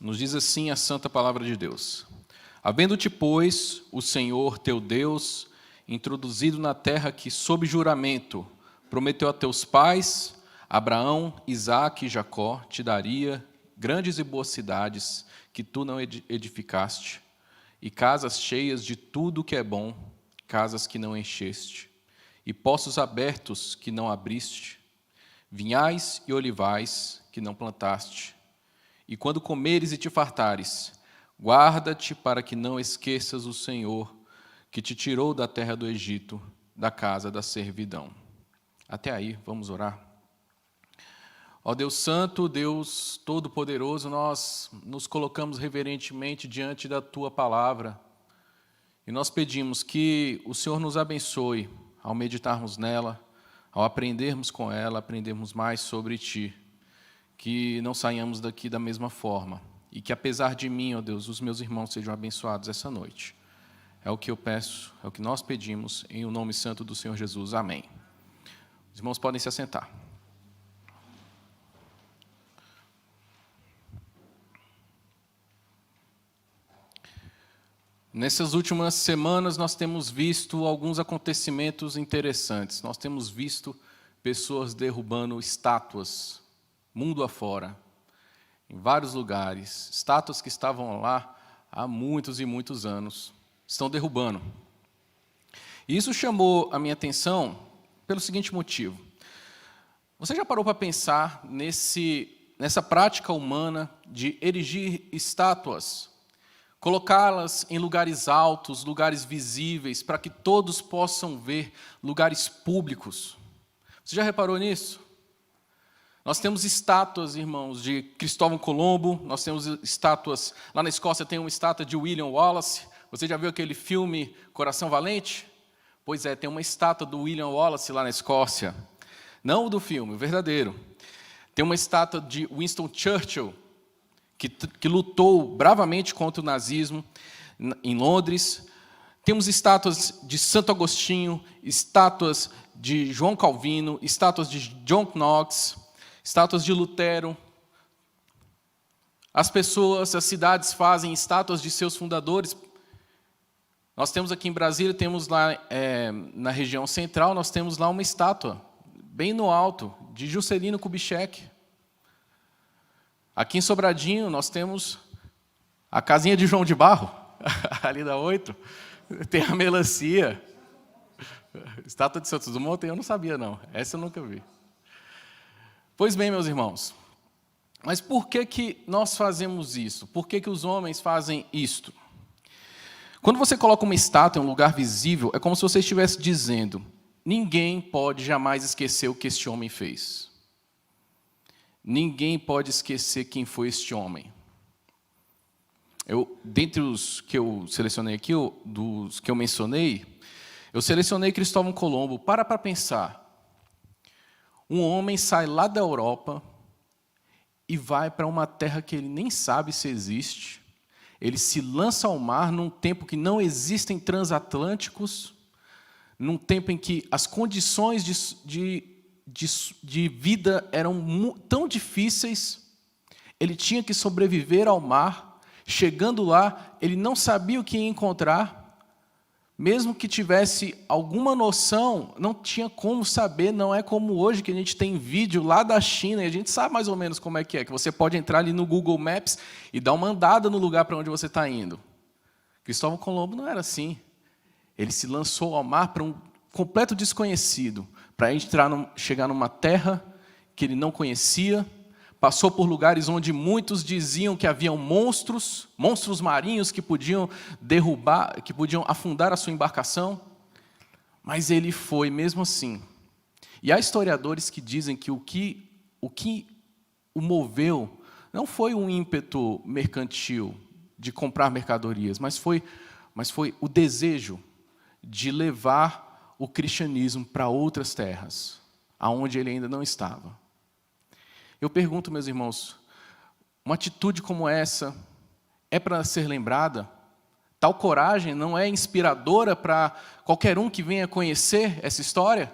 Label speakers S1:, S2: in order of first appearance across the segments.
S1: Nos diz assim a santa palavra de Deus. Havendo-te, pois, o Senhor teu Deus introduzido na terra que, sob juramento, prometeu a teus pais, Abraão, Isaque e Jacó, te daria grandes e boas cidades que tu não edificaste, e casas cheias de tudo que é bom, casas que não encheste, e poços abertos que não abriste, vinhais e olivais que não plantaste. E quando comeres e te fartares, guarda-te para que não esqueças o Senhor, que te tirou da terra do Egito, da casa da servidão. Até aí, vamos orar. Ó Deus Santo, Deus Todo-Poderoso, nós nos colocamos reverentemente diante da Tua palavra e nós pedimos que o Senhor nos abençoe ao meditarmos nela, ao aprendermos com ela, aprendermos mais sobre Ti, que não saiamos daqui da mesma forma e que, apesar de mim, ó Deus, os meus irmãos sejam abençoados essa noite. É o que eu peço, é o que nós pedimos, em o nome santo do Senhor Jesus. Amém. Os irmãos podem se assentar. Nessas últimas semanas, nós temos visto alguns acontecimentos interessantes. Nós temos visto pessoas derrubando estátuas, mundo afora, em vários lugares. Estátuas que estavam lá há muitos e muitos anos, estão derrubando. E isso chamou a minha atenção pelo seguinte motivo. Você já parou para pensar nessa prática humana de erigir estátuas? Colocá-las em lugares altos, lugares visíveis, para que todos possam ver, lugares públicos. Você já reparou nisso? Nós temos estátuas, irmãos, de Cristóvão Colombo, nós temos estátuas, lá na Escócia tem uma estátua de William Wallace. Você já viu aquele filme Coração Valente? Pois é, tem uma estátua do William Wallace lá na Escócia. Não o do filme, o verdadeiro. Tem uma estátua de Winston Churchill, que lutou bravamente contra o nazismo em Londres. Temos estátuas de Santo Agostinho, estátuas de João Calvino, estátuas de John Knox, estátuas de Lutero. As cidades fazem estátuas de seus fundadores. Nós temos aqui em Brasília, temos lá na região central, nós temos lá uma estátua, bem no alto, de Juscelino Kubitschek. Aqui em Sobradinho, nós temos a casinha de João de Barro, ali da 8, tem a melancia. Estátua de Santos Dumont, eu não sabia, não. Essa eu nunca vi. Pois bem, meus irmãos, mas por que nós fazemos isso? Por que os homens fazem isto? Quando você coloca uma estátua em um lugar visível, é como se você estivesse dizendo: ninguém pode jamais esquecer o que este homem fez. Ninguém pode esquecer quem foi este homem. Dentre os que eu selecionei aqui, dos que eu mencionei, eu selecionei Cristóvão Colombo. Para pensar. Um homem sai lá da Europa e vai para uma terra que ele nem sabe se existe. Ele se lança ao mar num tempo que não existem transatlânticos, num tempo em que as condições de vida eram tão difíceis, ele tinha que sobreviver ao mar. Chegando lá, ele não sabia o que ia encontrar, mesmo que tivesse alguma noção, não tinha como saber. Não é como hoje, que a gente tem vídeo lá da China, e a gente sabe mais ou menos como é, que você pode entrar ali no Google Maps e dar uma andada no lugar para onde você está indo. Cristóvão Colombo não era assim. Ele se lançou ao mar para um completo desconhecido, para chegar numa terra que ele não conhecia, passou por lugares onde muitos diziam que haviam monstros marinhos que podiam derrubar, que podiam afundar a sua embarcação, mas ele foi mesmo assim. E há historiadores que dizem que o que o moveu não foi um ímpeto mercantil de comprar mercadorias, mas foi o desejo de levar o cristianismo para outras terras, aonde ele ainda não estava. Eu pergunto, meus irmãos, uma atitude como essa é para ser lembrada? Tal coragem não é inspiradora para qualquer um que venha conhecer essa história?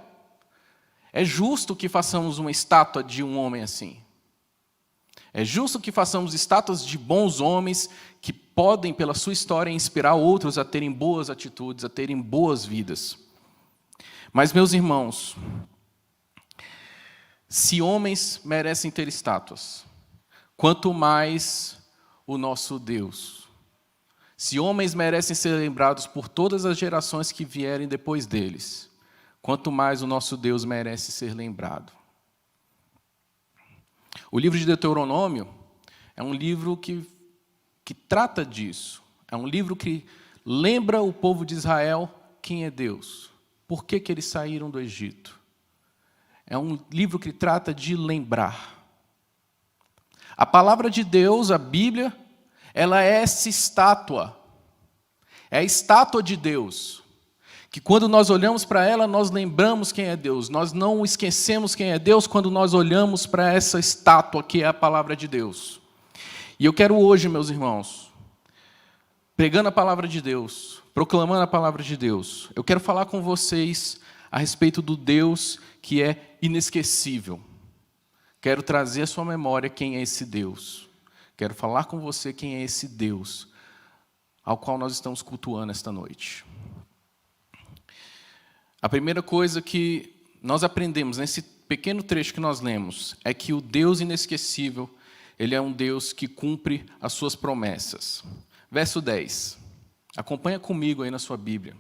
S1: É justo que façamos uma estátua de um homem assim. É justo que façamos estátuas de bons homens que podem, pela sua história, inspirar outros a terem boas atitudes, a terem boas vidas. Mas, meus irmãos, se homens merecem ter estátuas, quanto mais o nosso Deus. Se homens merecem ser lembrados por todas as gerações que vierem depois deles, quanto mais o nosso Deus merece ser lembrado. O livro de Deuteronômio é um livro que trata disso. É um livro que lembra o povo de Israel quem é Deus. Por que eles saíram do Egito? É um livro que trata de lembrar. A palavra de Deus, a Bíblia, ela é essa estátua. É a estátua de Deus. Que quando nós olhamos para ela, nós lembramos quem é Deus. Nós não esquecemos quem é Deus quando nós olhamos para essa estátua que é a palavra de Deus. E eu quero hoje, meus irmãos, pregando a palavra de Deus, proclamando a palavra de Deus, eu quero falar com vocês a respeito do Deus que é inesquecível. Quero trazer à sua memória quem é esse Deus. Quero falar com você quem é esse Deus ao qual nós estamos cultuando esta noite. A primeira coisa que nós aprendemos nesse pequeno trecho que nós lemos é que o Deus inesquecível, ele é um Deus que cumpre as suas promessas. Verso 10. Acompanha comigo aí na sua Bíblia.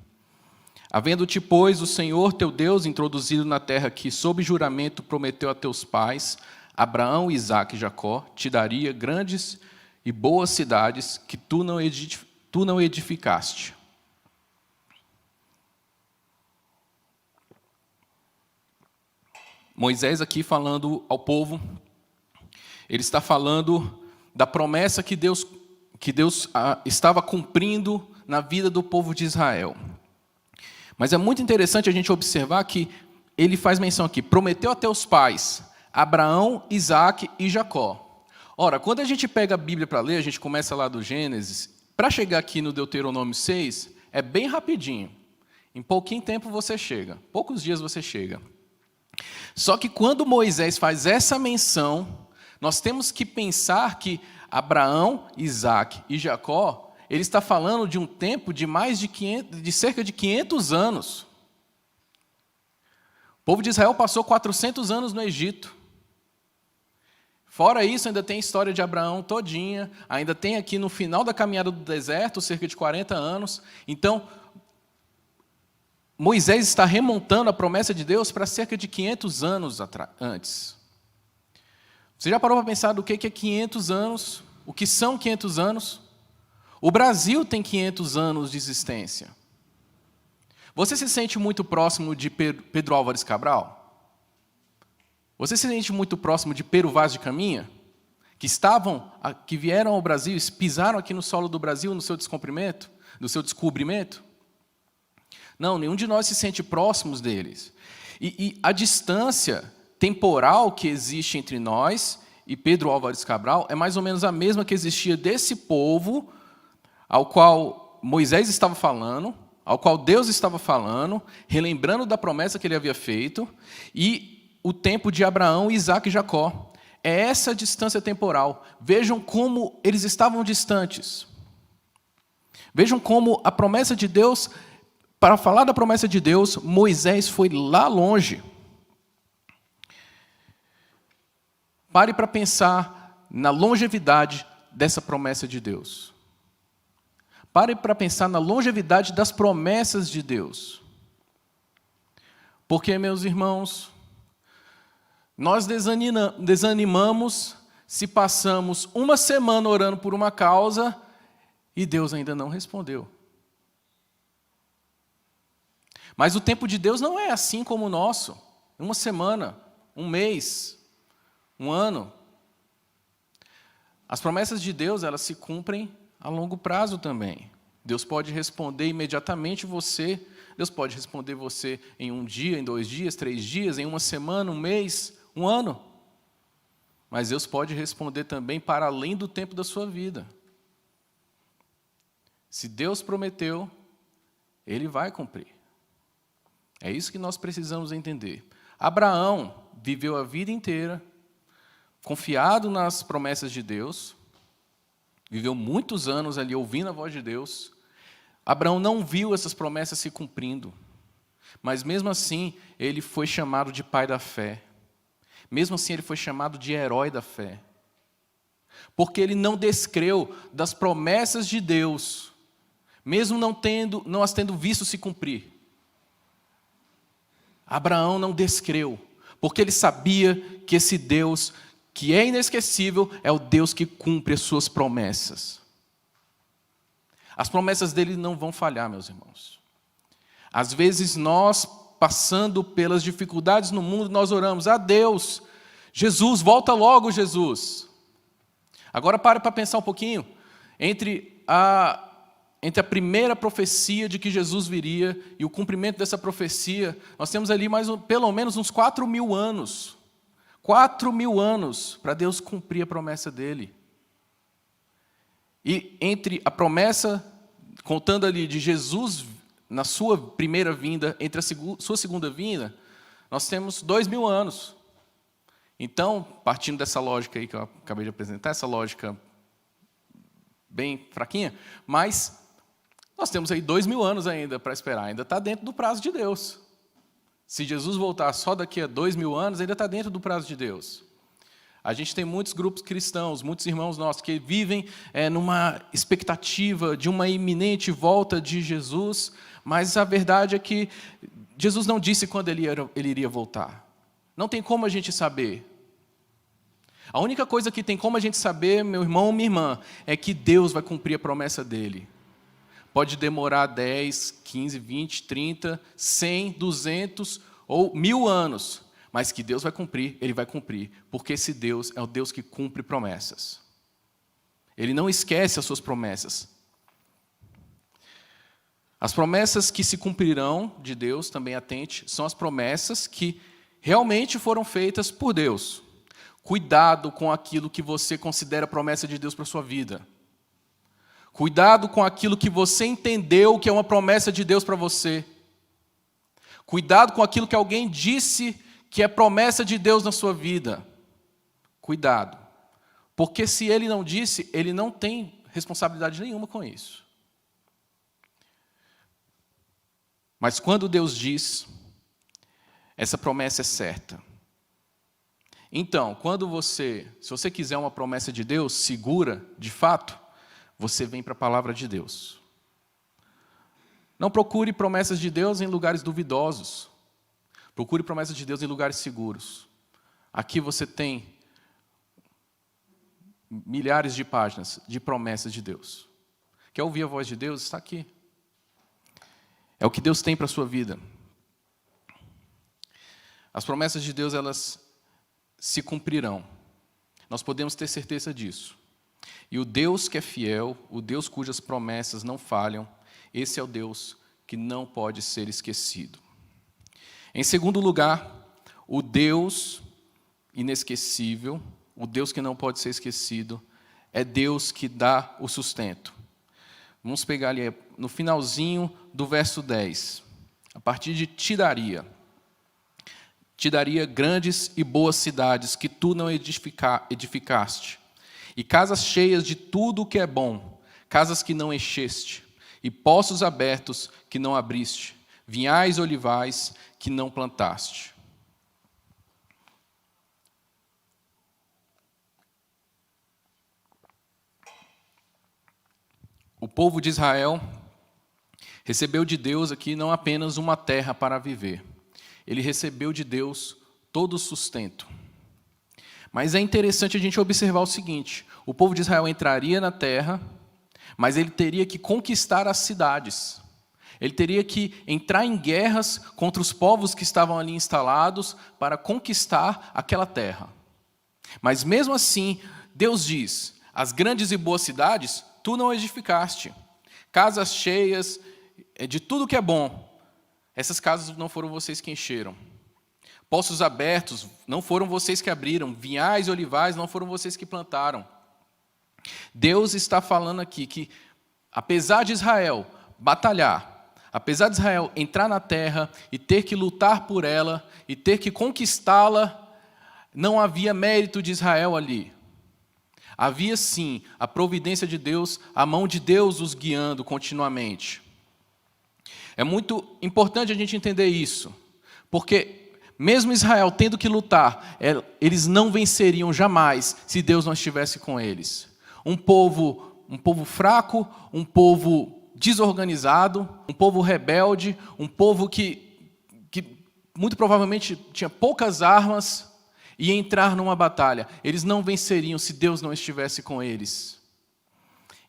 S1: Havendo-te, pois, o Senhor teu Deus introduzido na terra que, sob juramento, prometeu a teus pais, Abraão, Isaque e Jacó, te daria grandes e boas cidades que tu não edificaste. Moisés aqui falando ao povo, ele está falando da promessa que Deus estava cumprindo na vida do povo de Israel. Mas é muito interessante a gente observar que ele faz menção aqui, prometeu a teus pais, Abraão, Isaque e Jacó. Ora, quando a gente pega a Bíblia para ler, a gente começa lá do Gênesis, para chegar aqui no Deuteronômio 6, é bem rapidinho. Em pouquinho tempo você chega, poucos dias você chega. Só que quando Moisés faz essa menção, nós temos que pensar que Abraão, Isaque e Jacó, ele está falando de um tempo de cerca de 500 anos. O povo de Israel passou 400 anos no Egito. Fora isso, ainda tem a história de Abraão todinha, ainda tem aqui no final da caminhada do deserto, cerca de 40 anos. Então, Moisés está remontando a promessa de Deus para cerca de 500 anos antes. Você já parou para pensar do que é 500 anos? O que são 500 anos? O Brasil tem 500 anos de existência. Você se sente muito próximo de Pedro Álvares Cabral? Você se sente muito próximo de Pero Vaz de Caminha? Que vieram ao Brasil, pisaram aqui no solo do Brasil no seu descobrimento? Não, nenhum de nós se sente próximos deles. E a distância temporal que existe entre nós e Pedro Álvares Cabral é mais ou menos a mesma que existia desse povo ao qual Moisés estava falando, ao qual Deus estava falando, relembrando da promessa que ele havia feito, e o tempo de Abraão, Isaque e Jacó. É essa distância temporal. Vejam como eles estavam distantes. Vejam como a promessa de Deus, para falar da promessa de Deus, Moisés foi lá longe. Pare para pensar na longevidade dessa promessa de Deus. Pare para pensar na longevidade das promessas de Deus. Porque, meus irmãos, nós desanimamos se passamos uma semana orando por uma causa e Deus ainda não respondeu. Mas o tempo de Deus não é assim como o nosso. Uma semana, um mês, um ano. As promessas de Deus, elas se cumprem a longo prazo também. Deus pode responder imediatamente você. Deus pode responder você em um dia, em 2 dias, 3 dias, em uma semana, um mês, um ano. Mas Deus pode responder também para além do tempo da sua vida. Se Deus prometeu, Ele vai cumprir. É isso que nós precisamos entender. Abraão viveu a vida inteira confiado nas promessas de Deus, viveu muitos anos ali ouvindo a voz de Deus. Abraão não viu essas promessas se cumprindo, mas mesmo assim ele foi chamado de pai da fé. Mesmo assim ele foi chamado de herói da fé. Porque ele não descreu das promessas de Deus, mesmo não as tendo visto se cumprir. Abraão não descreu, porque ele sabia que esse Deus, que é inesquecível, é o Deus que cumpre as suas promessas. As promessas dele não vão falhar, meus irmãos. Às vezes nós, passando pelas dificuldades no mundo, nós oramos: a Deus, Jesus, volta logo, Jesus. Agora pare para pensar um pouquinho. Entre a primeira profecia de que Jesus viria e o cumprimento dessa profecia, nós temos ali pelo menos uns 4.000 anos. 4.000 anos para Deus cumprir a promessa dele. E entre a promessa, contando ali de Jesus na sua primeira vinda, entre a sua segunda vinda, nós temos 2.000 anos. Então, partindo dessa lógica aí que eu acabei de apresentar, essa lógica bem fraquinha, mas nós temos aí 2.000 anos ainda para esperar, ainda está dentro do prazo de Deus. Se Jesus voltar só daqui a 2.000 anos, ainda está dentro do prazo de Deus. A gente tem muitos grupos cristãos, muitos irmãos nossos que vivem numa expectativa de uma iminente volta de Jesus, mas a verdade é que Jesus não disse quando ele iria voltar. Não tem como a gente saber. A única coisa que tem como a gente saber, meu irmão ou minha irmã, é que Deus vai cumprir a promessa dele. Pode demorar 10, 15, 20, 30, 100, 200 ou 1.000 anos, mas que Deus vai cumprir, ele vai cumprir, porque esse Deus é o Deus que cumpre promessas. Ele não esquece as suas promessas. As promessas que se cumprirão de Deus, também atente, são as promessas que realmente foram feitas por Deus. Cuidado com aquilo que você considera promessa de Deus para a sua vida. Cuidado com aquilo que você entendeu que é uma promessa de Deus para você. Cuidado com aquilo que alguém disse que é promessa de Deus na sua vida. Cuidado. Porque se ele não disse, ele não tem responsabilidade nenhuma com isso. Mas quando Deus diz, essa promessa é certa. Então, se você quiser uma promessa de Deus segura, de fato, você vem para a palavra de Deus. Não procure promessas de Deus em lugares duvidosos. Procure promessas de Deus em lugares seguros. Aqui você tem milhares de páginas de promessas de Deus. Quer ouvir a voz de Deus? Está aqui. É o que Deus tem para a sua vida. As promessas de Deus, elas se cumprirão. Nós podemos ter certeza disso. E o Deus que é fiel, o Deus cujas promessas não falham, esse é o Deus que não pode ser esquecido. Em segundo lugar, o Deus inesquecível, o Deus que não pode ser esquecido, é Deus que dá o sustento. Vamos pegar ali no finalzinho do verso 10. A partir de te daria grandes e boas cidades que tu não edificaste, e casas cheias de tudo o que é bom, casas que não encheste, e poços abertos que não abriste, vinhais e olivais que não plantaste. O povo de Israel recebeu de Deus aqui não apenas uma terra para viver. Ele recebeu de Deus todo o sustento. Mas é interessante a gente observar o seguinte: o povo de Israel entraria na terra, mas ele teria que conquistar as cidades. Ele teria que entrar em guerras contra os povos que estavam ali instalados para conquistar aquela terra. Mas mesmo assim, Deus diz: as grandes e boas cidades tu não edificaste. Casas cheias de tudo que é bom. Essas casas não foram vocês que encheram. Poços abertos não foram vocês que abriram. Vinhais e olivais não foram vocês que plantaram. Deus está falando aqui que, apesar de Israel batalhar, apesar de Israel entrar na terra e ter que lutar por ela e ter que conquistá-la, não havia mérito de Israel ali. Havia sim a providência de Deus, a mão de Deus os guiando continuamente. É muito importante a gente entender isso, porque mesmo Israel tendo que lutar, eles não venceriam jamais se Deus não estivesse com eles. Um povo fraco, um povo desorganizado, um povo rebelde, um povo que muito provavelmente tinha poucas armas, e entrar numa batalha. Eles não venceriam se Deus não estivesse com eles.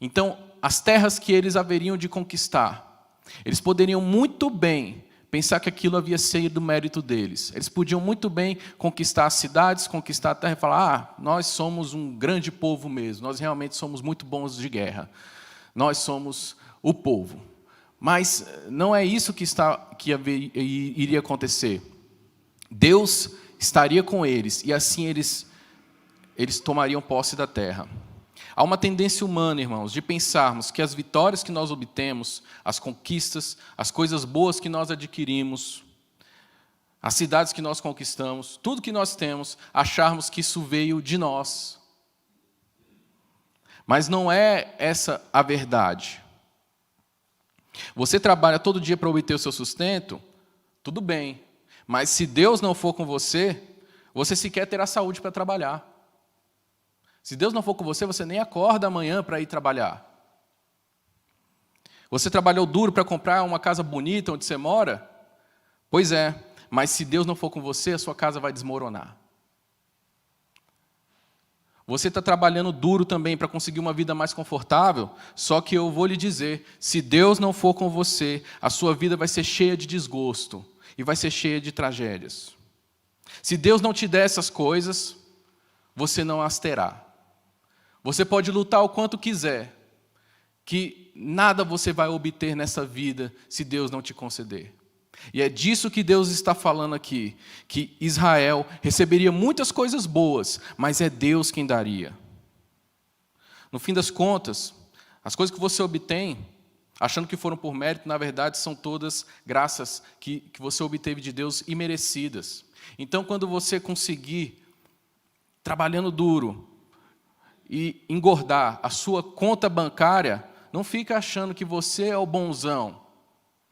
S1: Então, as terras que eles haveriam de conquistar, eles poderiam muito bem pensar que aquilo havia sido do mérito deles. Eles podiam muito bem conquistar as cidades, conquistar a terra e falar: nós somos um grande povo mesmo, nós realmente somos muito bons de guerra. Nós somos o povo. Mas não é isso que iria acontecer. Deus estaria com eles, e assim eles tomariam posse da terra. Há uma tendência humana, irmãos, de pensarmos que as vitórias que nós obtemos, as conquistas, as coisas boas que nós adquirimos, as cidades que nós conquistamos, tudo que nós temos, acharmos que isso veio de nós. Mas não é essa a verdade. Você trabalha todo dia para obter o seu sustento, tudo bem. Mas se Deus não for com você, você sequer terá saúde para trabalhar. Se Deus não for com você, você nem acorda amanhã para ir trabalhar. Você trabalhou duro para comprar uma casa bonita onde você mora? Pois é, mas se Deus não for com você, a sua casa vai desmoronar. Você está trabalhando duro também para conseguir uma vida mais confortável, só que eu vou lhe dizer, se Deus não for com você, a sua vida vai ser cheia de desgosto. E vai ser cheia de tragédias. Se Deus não te der essas coisas, você não as terá. Você pode lutar o quanto quiser, que nada você vai obter nessa vida se Deus não te conceder. E é disso que Deus está falando aqui, que Israel receberia muitas coisas boas, mas é Deus quem daria. No fim das contas, as coisas que você obtém, achando que foram por mérito, na verdade, são todas graças que você obteve de Deus imerecidas. Então, quando você conseguir, trabalhando duro, e engordar a sua conta bancária, não fica achando que você é o bonzão.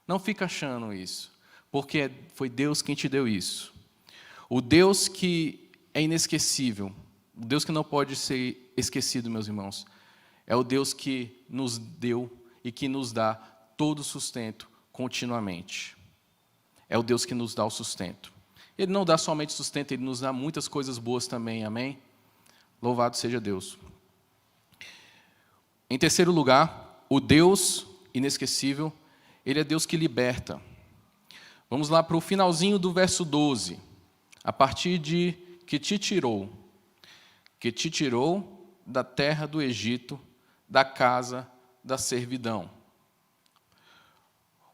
S1: Não fica achando isso, porque foi Deus quem te deu isso. O Deus que é inesquecível, o Deus que não pode ser esquecido, meus irmãos, é o Deus que nos deu e que nos dá todo o sustento continuamente. É o Deus que nos dá o sustento. Ele não dá somente sustento, Ele nos dá muitas coisas boas também, amém? Louvado seja Deus. Em terceiro lugar, o Deus inesquecível, Ele é Deus que liberta. Vamos lá para o finalzinho do verso 12, a partir de que te tirou da terra do Egito, da casa da servidão.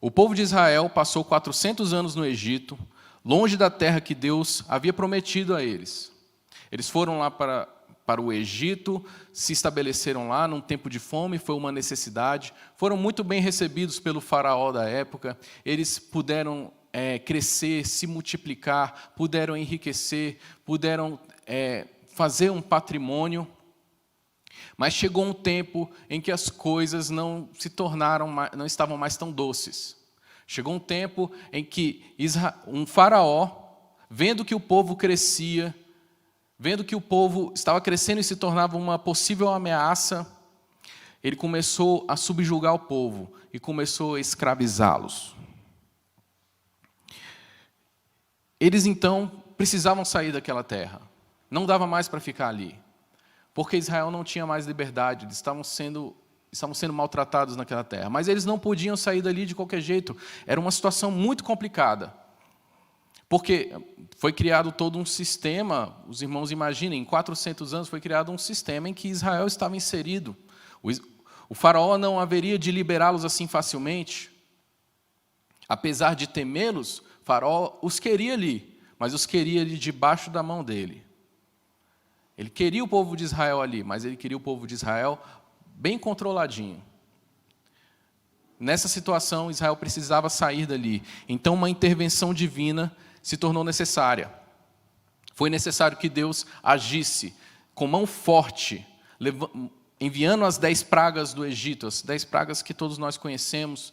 S1: O povo de Israel passou 400 anos no Egito, longe da terra que Deus havia prometido a eles. Eles foram lá para o Egito, se estabeleceram lá num tempo de fome, foi uma necessidade, foram muito bem recebidos pelo faraó da época, eles puderam crescer, se multiplicar, puderam enriquecer, puderam fazer um patrimônio. Mas chegou um tempo em que as coisas não estavam mais tão doces. Chegou um tempo em que um faraó, vendo que o povo crescia, vendo que o povo estava crescendo e se tornava uma possível ameaça, ele começou a subjugar o povo e começou a escravizá-los. Eles então precisavam sair daquela terra. Não dava mais para ficar ali. Porque Israel não tinha mais liberdade, eles estavam sendo maltratados naquela terra. Mas eles não podiam sair dali de qualquer jeito. Era uma situação muito complicada. Porque foi criado todo um sistema, os irmãos imaginem, em 400 anos foi criado um sistema em que Israel estava inserido. O faraó não haveria de liberá-los assim facilmente. Apesar de temê-los, o faraó os queria ali, mas os queria ali debaixo da mão dele. Ele queria o povo de Israel ali, mas ele queria o povo de Israel bem controladinho. Nessa situação, Israel precisava sair dali. Então, uma intervenção divina se tornou necessária. Foi necessário que Deus agisse com mão forte, enviando as 10 pragas do Egito, as 10 pragas que todos nós conhecemos,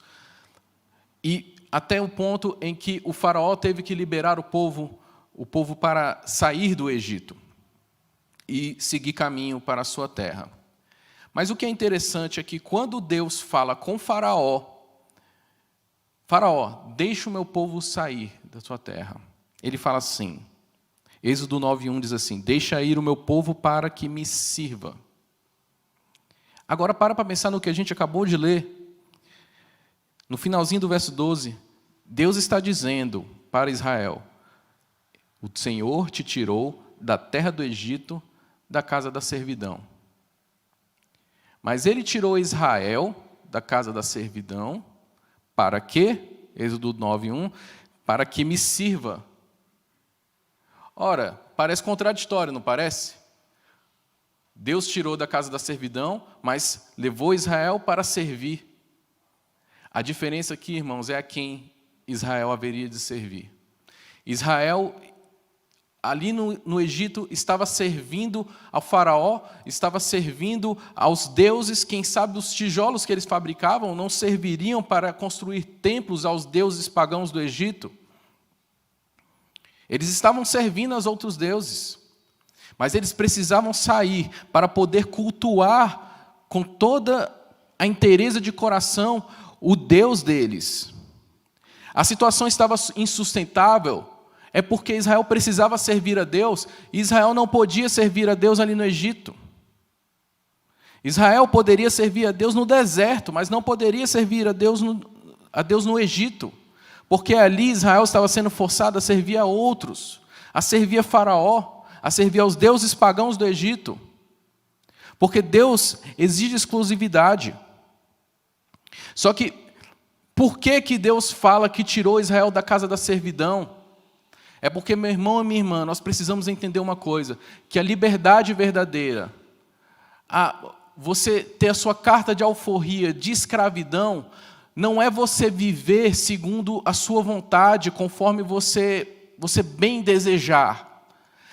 S1: e até o ponto em que o faraó teve que liberar o povo para sair do Egito e seguir caminho para a sua terra. Mas o que é interessante é que quando Deus fala com Faraó, deixa o meu povo sair da sua terra. Ele fala assim, Êxodo 9:1 diz assim, deixa ir o meu povo para que me sirva. Agora para pensar no que a gente acabou de ler. No finalzinho do verso 12, Deus está dizendo para Israel, o Senhor te tirou da terra do Egito, da casa da servidão. Mas Ele tirou Israel da casa da servidão, para quê? Êxodo 9:1, para que me sirva. Ora, parece contraditório, não parece? Deus tirou da casa da servidão, mas levou Israel para servir. A diferença aqui, irmãos, é a quem Israel haveria de servir. Israel, ali no Egito, estava servindo ao faraó, estava servindo aos deuses, quem sabe os tijolos que eles fabricavam não serviriam para construir templos aos deuses pagãos do Egito. Eles estavam servindo aos outros deuses, mas eles precisavam sair para poder cultuar com toda a inteireza de coração o Deus deles. A situação estava insustentável, é porque Israel precisava servir a Deus, e Israel não podia servir a Deus ali no Egito. Israel poderia servir a Deus no deserto, mas não poderia servir a Deus no Egito, porque ali Israel estava sendo forçado a servir a outros, a servir a Faraó, a servir aos deuses pagãos do Egito, porque Deus exige exclusividade. Só que, por que Deus fala que tirou Israel da casa da servidão? É porque, meu irmão e minha irmã, nós precisamos entender uma coisa, que a liberdade verdadeira, você ter a sua carta de alforria de escravidão, não é você viver segundo a sua vontade, conforme você bem desejar.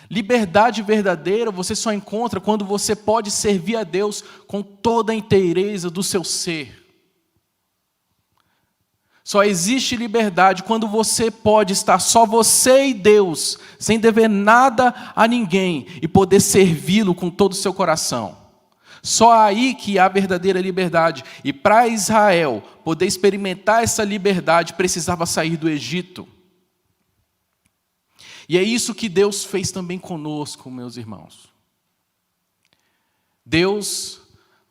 S1: Liberdade verdadeira você só encontra quando você pode servir a Deus com toda a inteireza do seu ser. Só existe liberdade quando você pode estar só você e Deus, sem dever nada a ninguém, e poder servi-lo com todo o seu coração. Só aí que há verdadeira liberdade. E para Israel poder experimentar essa liberdade, precisava sair do Egito. E é isso que Deus fez também conosco, meus irmãos. Deus,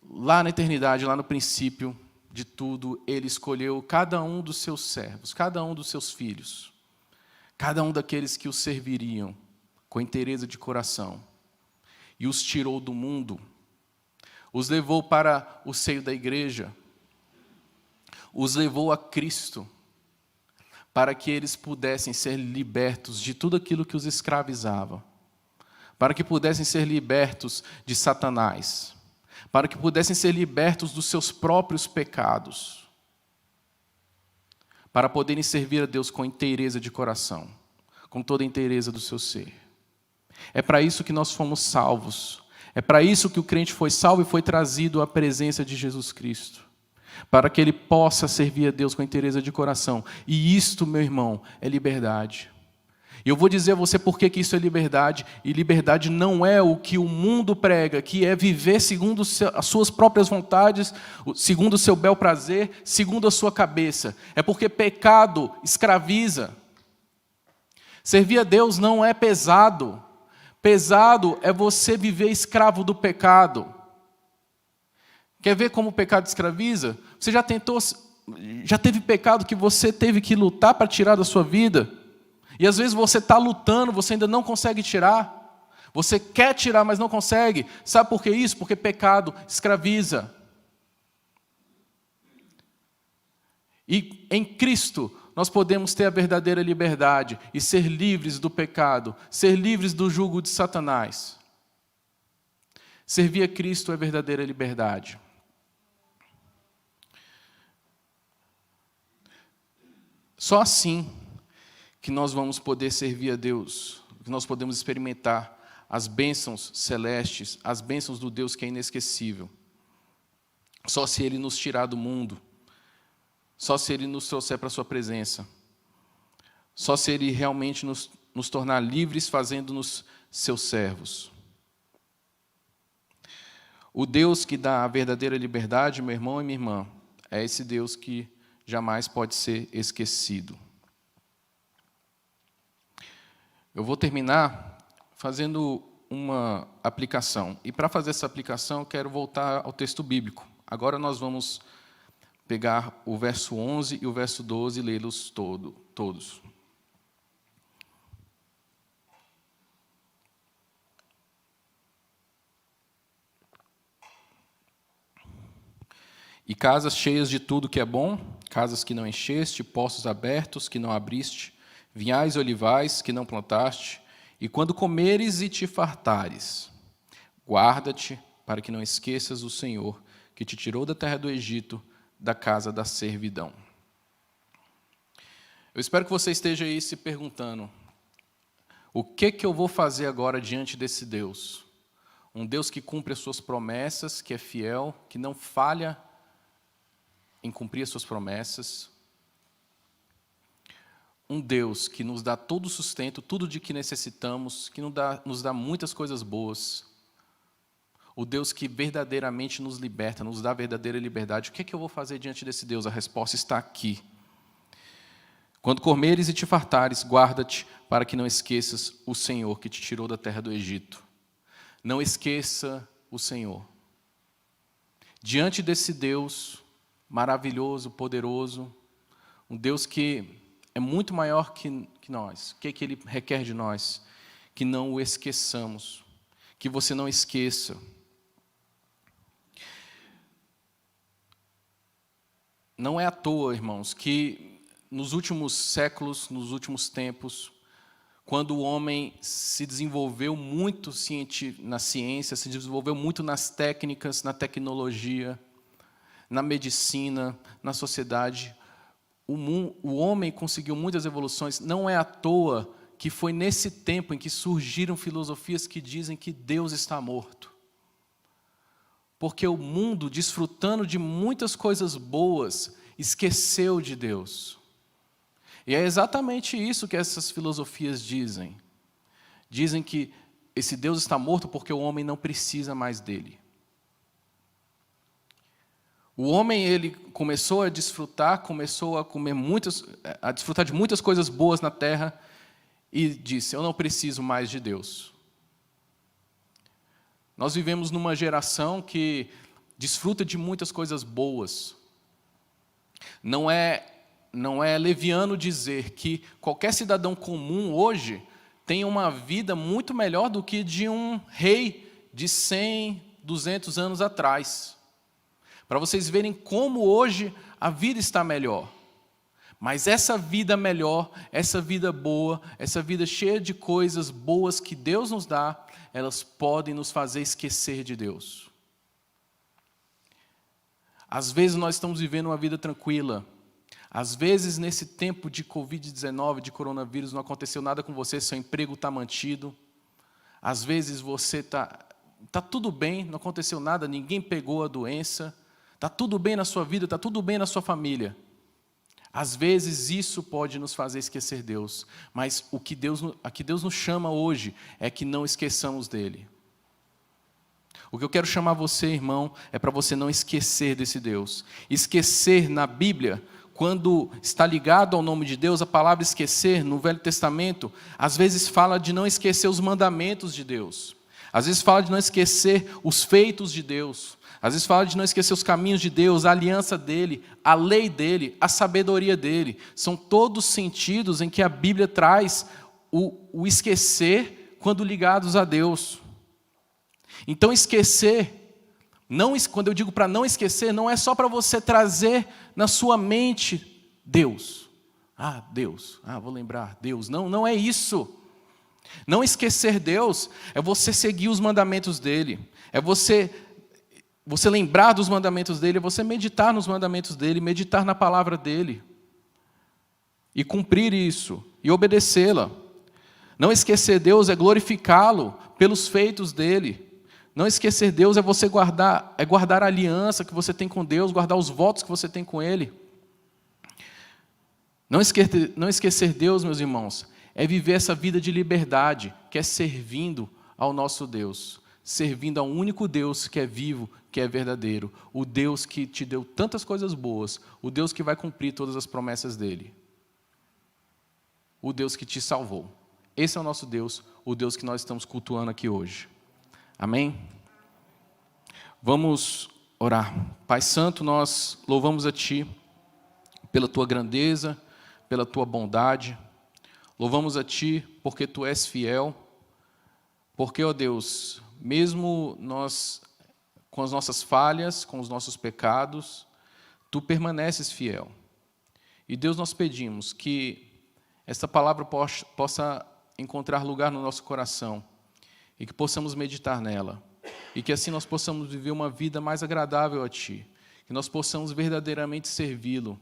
S1: lá na eternidade, lá no princípio de tudo, Ele escolheu cada um dos seus servos, cada um dos seus filhos, cada um daqueles que o serviriam com inteireza de coração, e os tirou do mundo, os levou para o seio da igreja, os levou a Cristo, para que eles pudessem ser libertos de tudo aquilo que os escravizava, para que pudessem ser libertos de Satanás, para que pudessem ser libertos dos seus próprios pecados, para poderem servir a Deus com inteireza de coração, com toda a inteireza do seu ser. É para isso que nós fomos salvos. É para isso que o crente foi salvo e foi trazido à presença de Jesus Cristo, para que ele possa servir a Deus com inteireza de coração. E isto, meu irmão, é liberdade. E eu vou dizer a você por que isso é liberdade. E liberdade não é o que o mundo prega, que é viver segundo as suas próprias vontades, segundo o seu bel prazer, segundo a sua cabeça. É porque pecado escraviza. Servir a Deus não é pesado. Pesado é você viver escravo do pecado. Quer ver como o pecado escraviza? Você já teve pecado que você teve que lutar para tirar da sua vida? E às vezes você está lutando, você ainda não consegue tirar. Você quer tirar, mas não consegue. Sabe por que isso? Porque pecado escraviza. E em Cristo nós podemos ter a verdadeira liberdade e ser livres do pecado, ser livres do jugo de Satanás. Servir a Cristo é verdadeira liberdade. Só assim que nós vamos poder servir a Deus porque nós podemos experimentar as bênçãos celestes, as bênçãos do Deus que é inesquecível. Só se Ele nos tirar do mundo, só se Ele nos trouxer para a sua presença, só se Ele realmente nos tornar livres, fazendo-nos seus servos. O Deus que dá a verdadeira liberdade, meu irmão e minha irmã, é esse Deus que jamais pode ser esquecido. Eu vou terminar fazendo uma aplicação. E para fazer essa aplicação, eu quero voltar ao texto bíblico. Agora nós vamos pegar o verso 11 e o verso 12 e lê-los todos. E casas cheias de tudo que é bom, casas que não encheste, poços abertos que não abriste, vinhais e olivais que não plantaste, e quando comeres e te fartares, guarda-te para que não esqueças o Senhor, que te tirou da terra do Egito, da casa da servidão. Eu espero que você esteja aí se perguntando, o que eu vou fazer agora diante desse Deus? Um Deus que cumpre as suas promessas, que é fiel, que não falha em cumprir as suas promessas. Um Deus que nos dá todo o sustento, tudo de que necessitamos, que nos dá muitas coisas boas. O Deus que verdadeiramente nos liberta, nos dá a verdadeira liberdade. O que eu vou fazer diante desse Deus? A resposta está aqui. Quando comeres e te fartares, guarda-te para que não esqueças o Senhor que te tirou da terra do Egito. Não esqueça o Senhor. Diante desse Deus maravilhoso, poderoso, um Deus que é muito maior que nós. O que Ele requer de nós? Que não o esqueçamos, que você não esqueça. Não é à toa, irmãos, que nos últimos séculos, nos últimos tempos, quando o homem se desenvolveu muito na ciência, se desenvolveu muito nas técnicas, na tecnologia, na medicina, na sociedade, o homem conseguiu muitas evoluções. Não é à toa que foi nesse tempo em que surgiram filosofias que dizem que Deus está morto. Porque o mundo, desfrutando de muitas coisas boas, esqueceu de Deus. E é exatamente isso que essas filosofias dizem. Dizem que esse Deus está morto porque o homem não precisa mais dele. O homem, ele começou a desfrutar, começou a desfrutar de muitas coisas boas na terra e disse, eu não preciso mais de Deus. Nós vivemos numa geração que desfruta de muitas coisas boas. Não é leviano dizer que qualquer cidadão comum hoje tem uma vida muito melhor do que de um rei de 100, 200 anos atrás. Para vocês verem como hoje a vida está melhor. Mas essa vida melhor, essa vida boa, essa vida cheia de coisas boas que Deus nos dá, elas podem nos fazer esquecer de Deus. Às vezes nós estamos vivendo uma vida tranquila. Às vezes nesse tempo de Covid-19, de coronavírus, não aconteceu nada com você, seu emprego está mantido. Às vezes você está tudo bem, não aconteceu nada, ninguém pegou a doença. Está tudo bem na sua vida, está tudo bem na sua família. Às vezes isso pode nos fazer esquecer Deus, mas a que Deus nos chama hoje é que não esqueçamos dele. O que eu quero chamar você, irmão, é para você não esquecer desse Deus. Esquecer na Bíblia, quando está ligado ao nome de Deus, a palavra esquecer no Velho Testamento, às vezes fala de não esquecer os mandamentos de Deus. Às vezes fala de não esquecer os feitos de Deus. Às vezes fala de não esquecer os caminhos de Deus, a aliança dele, a lei dele, a sabedoria dele. São todos sentidos em que a Bíblia traz o esquecer quando ligados a Deus. Então esquecer, quando eu digo para não esquecer, não é só para você trazer na sua mente Deus. Deus, vou lembrar, Deus. Não é isso. Não esquecer Deus é você seguir os mandamentos dele, é você lembrar dos mandamentos dele, é você meditar nos mandamentos dele, meditar na palavra dele, e cumprir isso, e obedecê-la. Não esquecer Deus é glorificá-lo pelos feitos dele. Não esquecer Deus é você guardar a aliança que você tem com Deus, guardar os votos que você tem com Ele. Não esquecer Deus, meus irmãos, é viver essa vida de liberdade, que é servindo ao nosso Deus, servindo ao único Deus que é vivo, que é verdadeiro, o Deus que te deu tantas coisas boas, o Deus que vai cumprir todas as promessas dele, o Deus que te salvou. Esse é o nosso Deus, o Deus que nós estamos cultuando aqui hoje. Amém? Vamos orar. Pai Santo, nós louvamos a Ti pela Tua grandeza, pela Tua bondade. Louvamos a Ti porque Tu és fiel. Porque, ó Deus, mesmo nós, com as nossas falhas, com os nossos pecados, Tu permaneces fiel. E, Deus, nós pedimos que esta palavra possa encontrar lugar no nosso coração e que possamos meditar nela e que assim nós possamos viver uma vida mais agradável a Ti, que nós possamos verdadeiramente servi-lo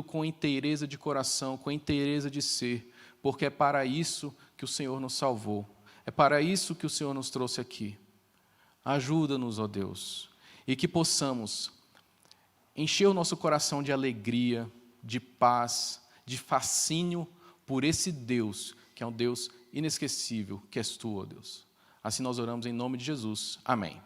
S1: com inteireza de coração, com inteireza de ser, porque é para isso que o Senhor nos salvou, é para isso que o Senhor nos trouxe aqui. Ajuda-nos, ó Deus, e que possamos encher o nosso coração de alegria, de paz, de fascínio por esse Deus, que é um Deus inesquecível, que és Tu, ó Deus. Assim nós oramos em nome de Jesus. Amém.